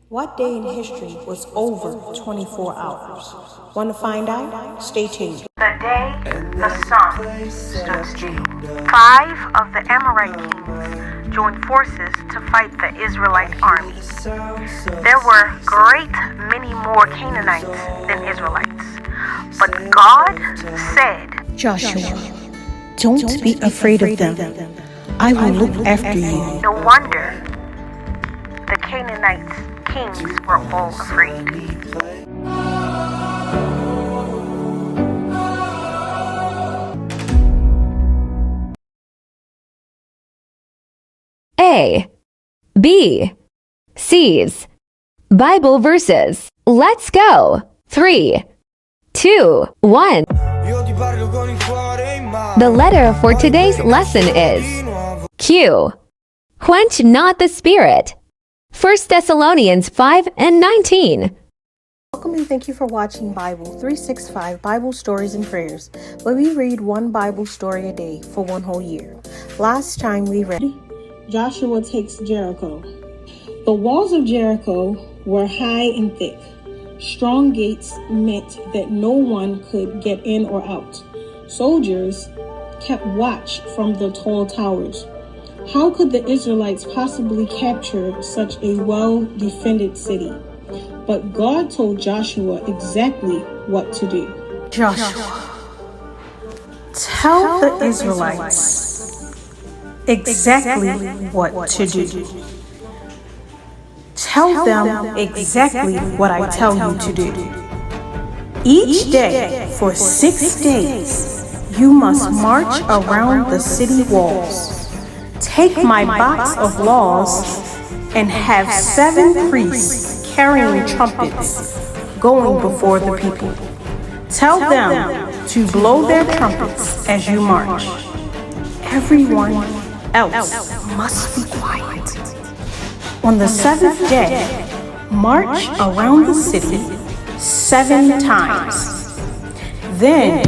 What day in history was over 24 hours? Want to find out? Stay tuned. The day the sun stood still. 5 of the Amorite kings joined forces to fight the Israelite army. There were great many more Canaanites than Israelites. But God said, Joshua, don't be afraid of them. I will look after you. No wonder the Canaanites kings were all afraid. A, B, C's. Bible verses. Let's go. 3, 2, 1. The letter for today's lesson is Q. Quench not the spirit. 1 Thessalonians 5:19. Welcome and thank you for watching Bible 365 Bible Stories and Prayers, where we read one Bible story a day for one whole year. Last time we read Joshua takes Jericho. The walls of Jericho were high and thick. Strong gates meant that no one could get in or out. Soldiers kept watch from the tall towers. How could the Israelites possibly capture such a well-defended city? But God told Joshua exactly what to do. Joshua, tell the Israelites exactly what to do. Tell them exactly what I tell you to do. Each day for 6 days, you must march around the city walls. Take my box of laws and have 7 priests carrying trumpets going before the people. Tell them to blow their trumpets as you march. Everyone else must be quiet. On the 7th day, march around the city 7 times. Then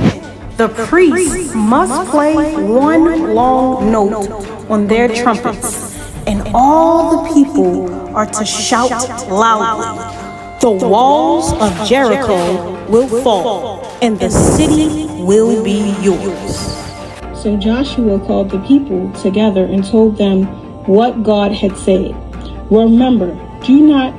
the priests must play one long note on their trumpets, and all the people are to shout loudly. The walls of Jericho will fall, and the city will be yours. So Joshua called the people together and told them what God had said. Remember, do not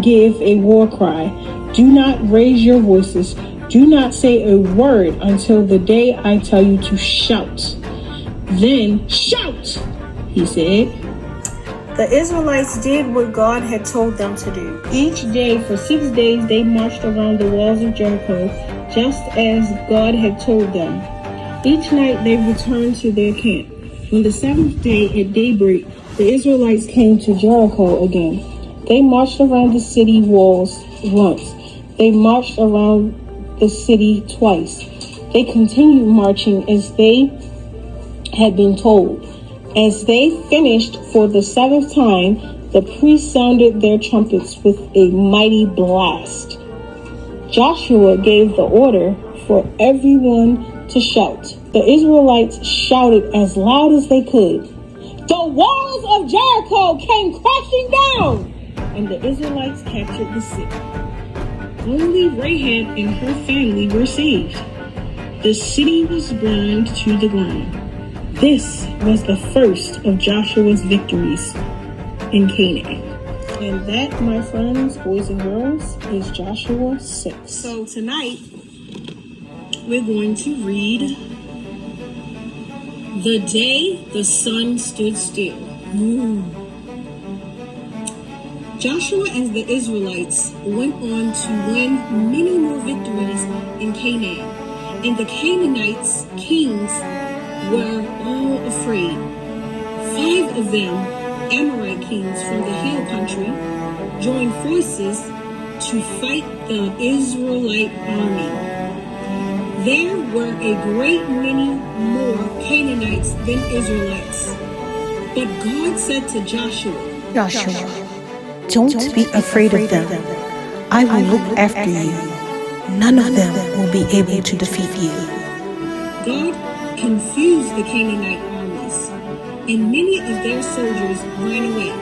give a war cry. Do not raise your voices. Do not say a word until the day I tell you to shout. Then shout, he said. The Israelites did what God had told them to do. Each day for 6 days they marched around the walls of Jericho, just as God had told them. Each night they returned to their camp. On the 7th day at daybreak, the Israelites came to Jericho again. They marched around the city walls once. They marched around the city twice. They continued marching as they had been told. As they finished for the 7th time, the priests sounded their trumpets with a mighty blast. Joshua gave the order for everyone to shout. The Israelites shouted as loud as they could. The walls of Jericho came crashing down, and the Israelites captured the city. Only Rahab and her family were saved. The city was burned to the ground. This was the first of Joshua's victories in Canaan. And that, my friends, boys and girls, is Joshua 6. So tonight, we're going to read The Day the Sun Stood Still. Joshua and the Israelites went on to win many more victories in Canaan, and the Canaanites kings were all afraid. 5 of them, Amorite kings from the hill country, joined forces to fight the Israelite army. There were a great many more Canaanites than Israelites. But God said to Joshua, Don't be afraid of them. I will look after you. None of them will be able to defeat you. God confused the Canaanite armies, and many of their soldiers ran away.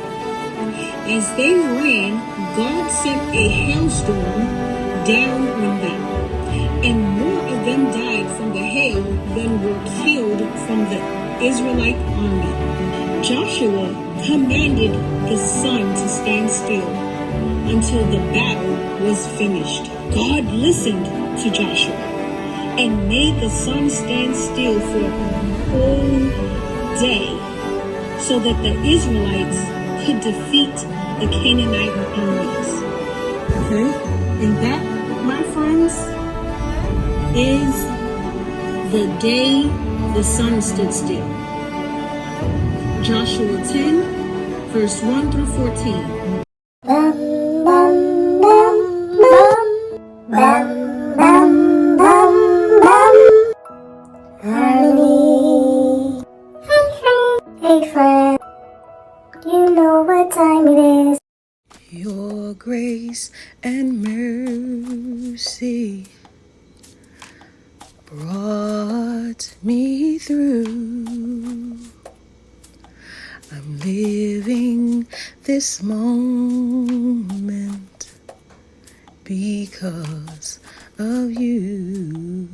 As they ran, God sent a hailstorm down on them, and more of them died from the hail than were killed from the Israelite army. Joshua commanded the sun to stand still until the battle was finished. God listened to Joshua and made the sun stand still for a whole day so that the Israelites could defeat the Canaanite armies. Okay? And that, my friends, is the day the sun stood still. Joshua 10, verse 1 through 14. Bum, bum, bum, bum, bum, bum, bum, bum. Harmony. Hey friend, you know what time it is. Your grace and mercy brought me through. I'm living this moment because of you.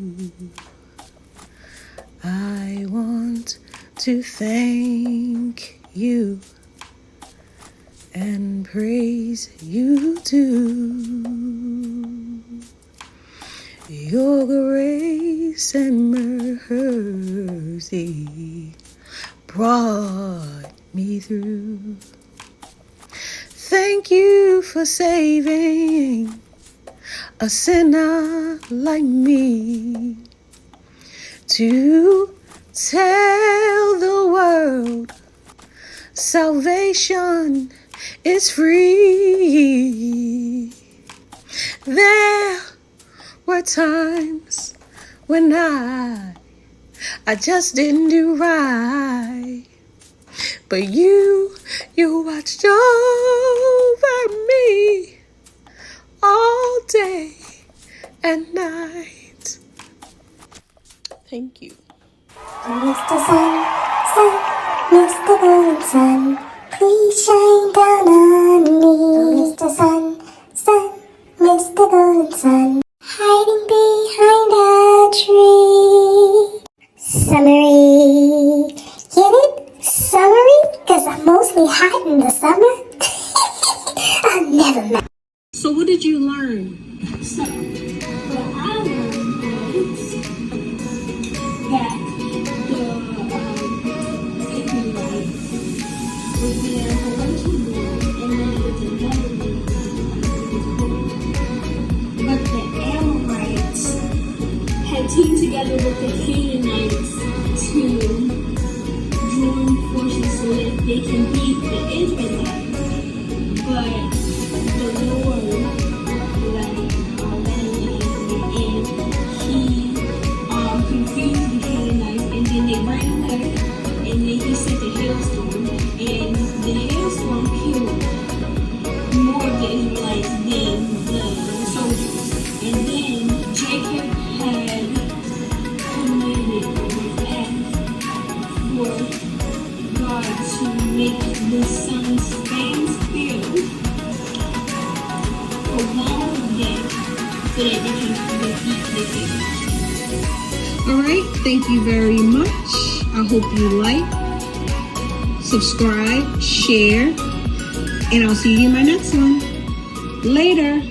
I want to thank you and praise you too. Your grace and mercy brought me through. Thank you for saving a sinner like me to tell the world salvation is free. There were times when I just didn't do right, but you watched over me all day and night. Thank you. Mr. Sun, Mr. Golden Sun, please shine down on me. Mr. Sun, Mr. Golden Sun, hiding behind a tree. Summery, get it? Summery? 'Cause I'm mostly hot in the summer. I'll never mind. So what did you learn? So, what I learned was that the Israelites was there for one to war, and then it was another war. But the Amorites had teamed together with the Canaanites to join forces so that they can beat the Israelites. But the Lord let him and he confused the Canaanites, and then they ran away, and then he sent a hailstorm, and the hailstorm killed more of the Israelites than the soldiers. And then Jacob had commanded for God to make the sun stand still for 1 day so that they can defeat the Canaanites. Alright, thank you very much. I hope you like, subscribe, share, and I'll see you in my next one. Later.